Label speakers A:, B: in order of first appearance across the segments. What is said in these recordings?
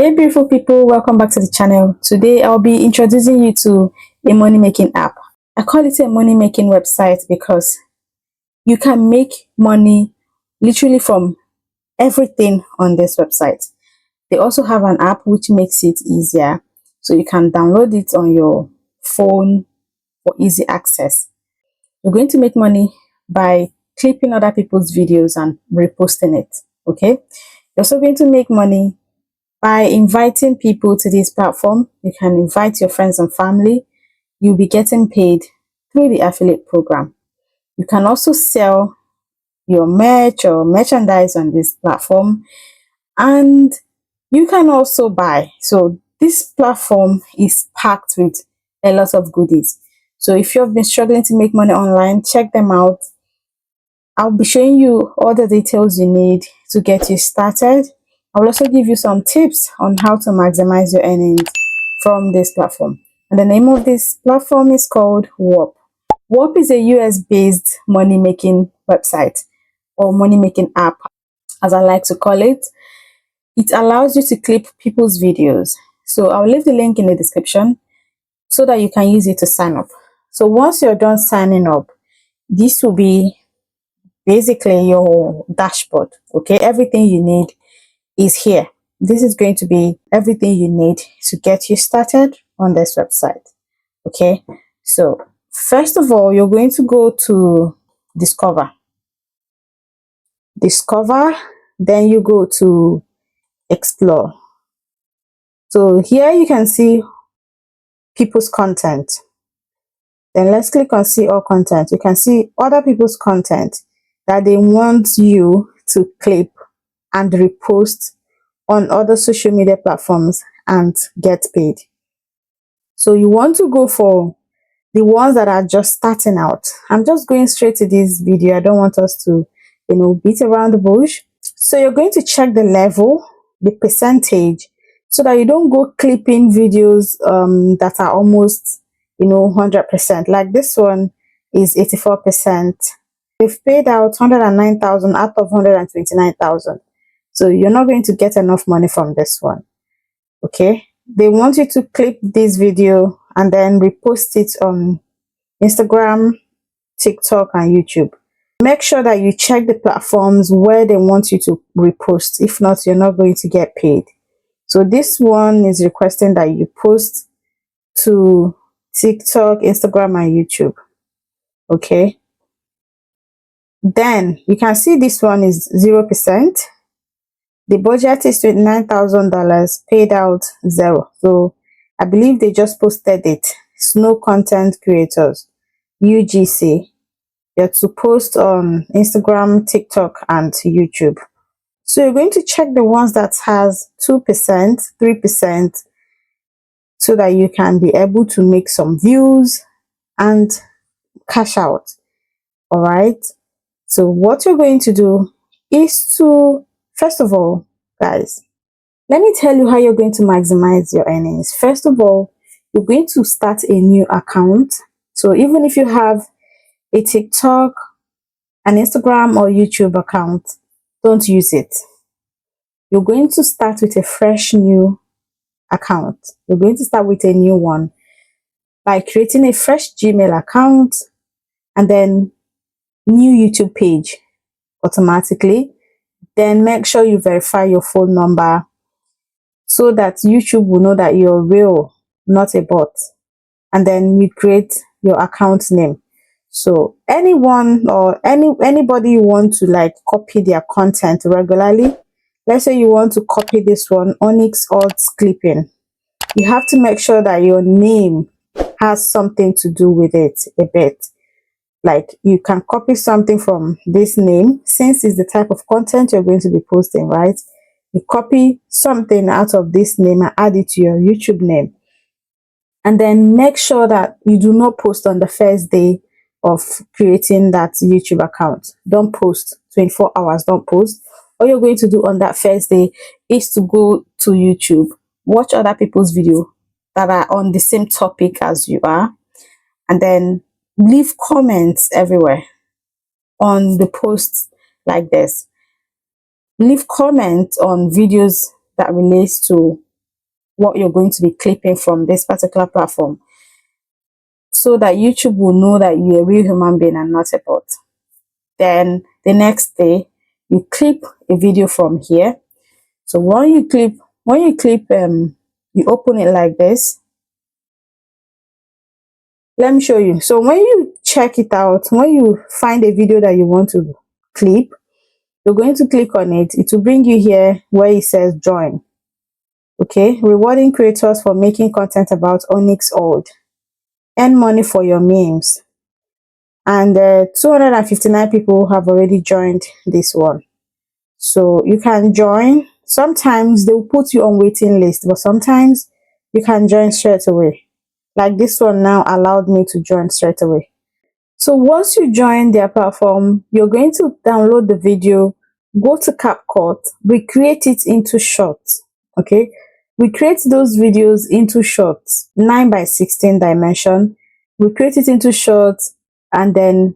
A: Hey beautiful people, welcome back to the channel. Today I'll be introducing you to a money making app. I call it a money making website because you can make money literally from everything on this website. They also have an app which makes it easier, so you can download it on your phone for easy access. You're going to make money by clipping other people's videos and reposting it. Okay, you're also going to make money by inviting people to this platform. You can invite your friends and family. You'll be getting paid through the affiliate program. You can also sell your merch or merchandise on this platform, and you can also buy. So this platform is packed with a lot of goodies. So if you've been struggling to make money online, check them out. I'll be showing you all the details you need to get you started. I will also give you some tips on how to maximize your earnings from this platform. And the name of this platform is called whop. Whop is a US-based money-making website or money-making app, as I like to call it. It allows you to clip people's videos. So I'll leave the link in the description so that you can use it to sign up. So once you're done signing up, this will be basically your dashboard. Okay, everything you need is here. This is going to be everything you need to get you started on this website. Okay, so first of all, you're going to go to discover, then you go to explore. So here you can see people's content. Then let's click on see all content. You can see other people's content that they want you to clip and repost on other social media platforms and get paid. So you want to go for the ones that are just starting out. I'm just going straight to this video. I don't want us to, beat around the bush. So you're going to check the level, the percentage, so that you don't go clipping videos that are almost, 100%. Like this one is 84%. They've paid out 109,000 out of 129,000. So you're not going to get enough money from this one. Okay, they want you to clip this video and then repost it on Instagram, TikTok, and YouTube. Make sure that you check the platforms where they want you to repost. If not, you're not going to get paid. So this one is requesting that you post to TikTok, Instagram, and YouTube. Okay, then you can see this one is 0%. The budget is $29,000, paid out 0. So I believe they just posted it. Snow Content Creators, UGC. You're to post on Instagram, TikTok, and YouTube. So you're going to check the ones that has 2%, 3%, so that you can be able to make some views and cash out. All right. So what you're going to do is to, first of all, guys, let me tell you how you're going to maximize your earnings. First of all, you're going to start a new account. So even if you have a TikTok, an Instagram, or YouTube account, don't use it. You're going to start with a fresh new account. You're going to start with a new one by creating a fresh Gmail account and then new YouTube page automatically. Then make sure you verify your phone number so that YouTube will know that you're real, not a bot. And then you create your account name. So anyone or anybody you want to like copy their content regularly, let's say you want to copy this one, Onyx Odds Clipping, you have to make sure that your name has something to do with it a bit. Like you can copy something from this name, since it's the type of content you're going to be posting, right? You copy something out of this name and add it to your YouTube name. And then make sure that you do not post on the first day of creating that YouTube account. Don't post 24 hours, don't post. All you're going to do on that first day is to go to YouTube, watch other people's video that are on the same topic as you are, and then leave comments everywhere on the posts like this. Leave comments on videos that relates to what you're going to be clipping from this particular platform, so that YouTube will know that you're a real human being and not a bot. Then the next day, you clip a video from here. So you open it like this. Let me show you. So when you check it out, when you find a video that you want to clip, you're going to click on it. It will bring you here where it says join. Okay, rewarding creators for making content about Onyx Old. Earn money for your memes. And 259 people have already joined this one. So you can join. Sometimes they'll put you on waiting list, but sometimes you can join straight away. Like this one now allowed me to join straight away. So once you join their platform, you're going to download the video, go to CapCut, recreate it into shorts. Okay, recreate those videos into shorts, 9 by 16 dimension. Recreate it into shorts, and then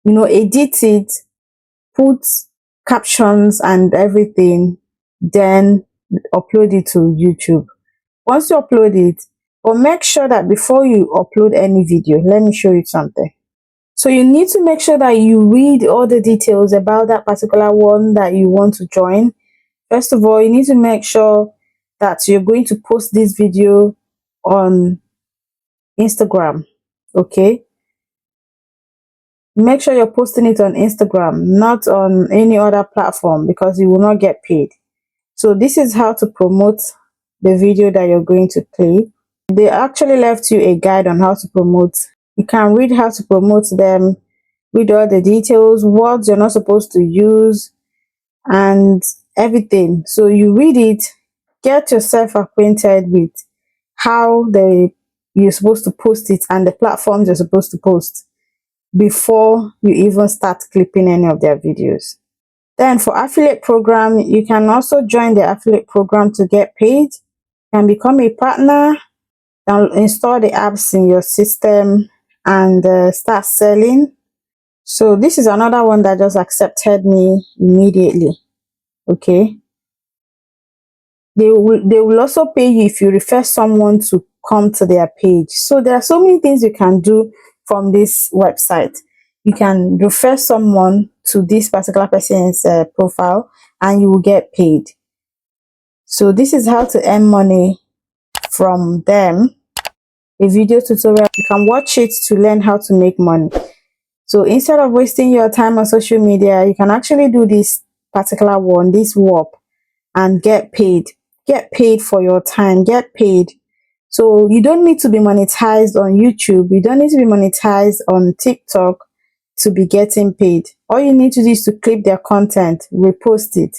A: edit it, put captions and everything, then upload it to YouTube. Once you upload it, but make sure that before you upload any video, let me show you something. So you need to make sure that you read all the details about that particular one that you want to join. First of all, you need to make sure that you're going to post this video on Instagram. Okay, make sure you're posting it on Instagram, not on any other platform, because you will not get paid. So this is how to promote the video that you're going to play. They actually left you a guide on how to promote. You can read how to promote them, read all the details, words you're not supposed to use, and everything. So you read it, get yourself acquainted with how you're supposed to post it and the platforms you're supposed to post before you even start clipping any of their videos. Then for affiliate program, you can also join the affiliate program to get paid. You can become a partner, install the apps in your system, and start selling. So this is another one that just accepted me immediately. Okay, they will also pay you if you refer someone to come to their page. So there are so many things you can do from this website. You can refer someone to this particular person's profile, and you will get paid. So this is how to earn money from them. A video tutorial, you can watch it to learn how to make money. So instead of wasting your time on social media, you can actually do this particular one, this whop, and get paid. Get paid for your time, get paid. So you don't need to be monetized on YouTube, you don't need to be monetized on TikTok to be getting paid. All you need to do is to clip their content, repost it,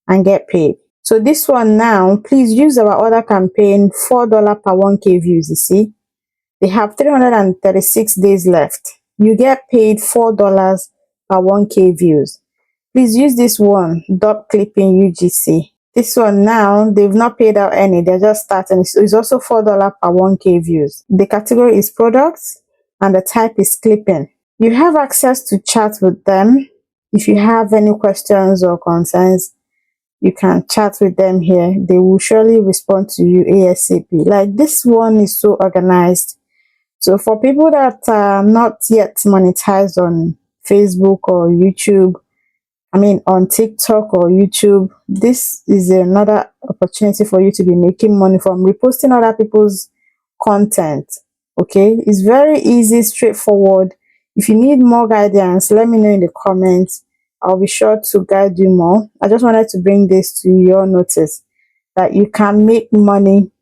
A: and get paid. So this one now, please use our other campaign, $4 per 1K views. You see, they have 336 days left. You get paid $4 per 1K views. Please use this one, dot clipping UGC. This one now, they've not paid out any, they're just starting. So it's also $4 per 1K views. The category is products and the type is clipping. You have access to chat with them. If you have any questions or concerns, you can chat with them here. They will surely respond to you ASAP. Like this one is so organized. So for people that are not yet monetized on Facebook or YouTube, on TikTok or YouTube, this is another opportunity for you to be making money from reposting other people's content. Okay, it's very easy, straightforward. If you need more guidance, let me know in the comments. I'll be sure to guide you more. I just wanted to bring this to your notice that you can make money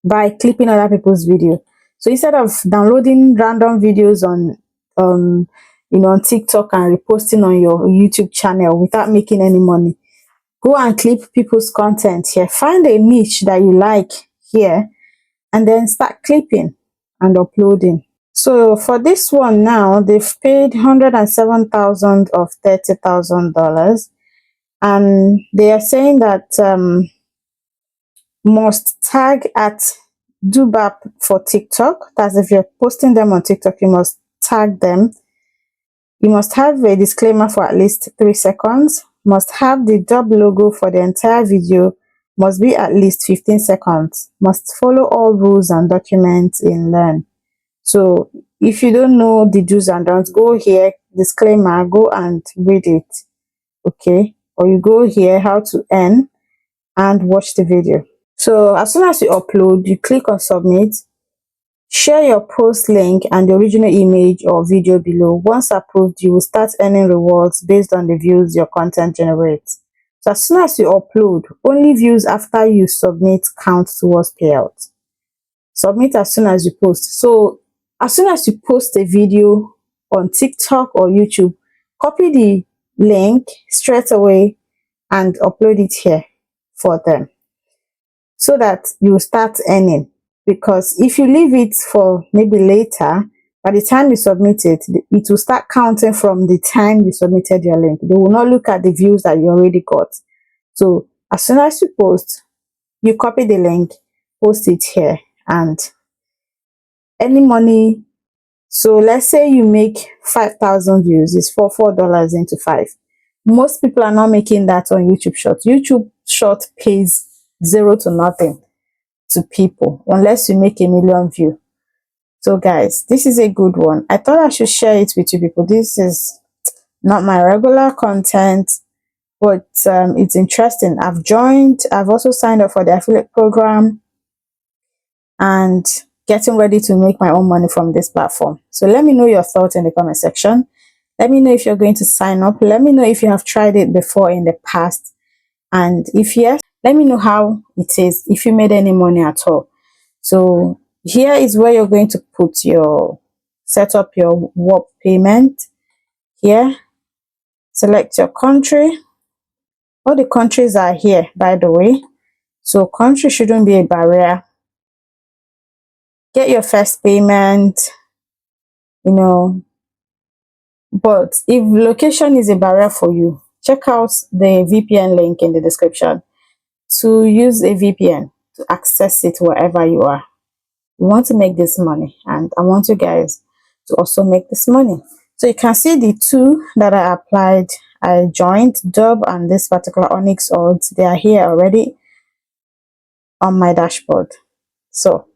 A: by clipping other people's video. So instead of downloading random videos on TikTok and reposting on your YouTube channel without making any money, go and clip people's content here. Find a niche that you like here, and then start clipping and uploading. So for this one now, they've paid 107,000 of $30,000, and they are saying that must tag at Dubap for TikTok. That's if you're posting them on TikTok, you must tag them. You must have a disclaimer for at least 3 seconds. Must have the dub logo for the entire video must be at least 15 seconds, must follow all rules and documents in Learn. So if you don't know the do's and don'ts, go here, disclaimer, go and read it, okay? Or you go here, how to earn, and watch the video. So as soon as you upload, you click on submit, share your post link and the original image or video below. Once approved, you will start earning rewards based on the views your content generates. So as soon as you upload, only views after you submit count towards payout. Submit as soon as you post. So as soon as you post a video on TikTok or YouTube, copy the link straight away and upload it here for them, so that you start earning. Because if you leave it for maybe later, by the time you submit it, it will start counting from the time you submitted your link. They will not look at the views that you already got. So as soon as you post, you copy the link, post it here, and any money. So let's say you make 5,000 views, it's $4 into 5. Most people are not making that on YouTube Short. YouTube Short pays 0 to nothing to people unless you make 1,000,000 views. So guys, this is a good one. I thought I should share it with you people. This is not my regular content, but it's interesting. I've also signed up for the affiliate program and getting ready to make my own money from this platform. So let me know your thoughts in the comment section. Let me know if you're going to sign up. Let me know if you have tried it before in the past, and if yes, let me know how it is, if you made any money at all. So here is where you're going to set up your whop payment. Here, select your country. All the countries are here, by the way, so country shouldn't be a barrier. Get your first payment, but if location is a barrier for you, check out the VPN link in the description to use a VPN to access it wherever you are. We want to make this money, and I want you guys to also make this money. So you can see the two that I applied. I joined Dub and this particular Onyx odds. They are here already on my dashboard. So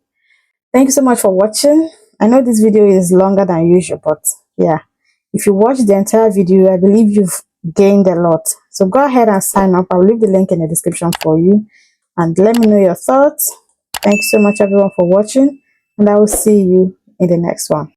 A: thank you so much for watching. I know this video is longer than usual, but yeah, if you watch the entire video, I believe you've gained a lot. So go ahead and sign up. I'll leave the link in the description for you, and let me know your thoughts. Thanks so much everyone for watching, and I will see you in the next one.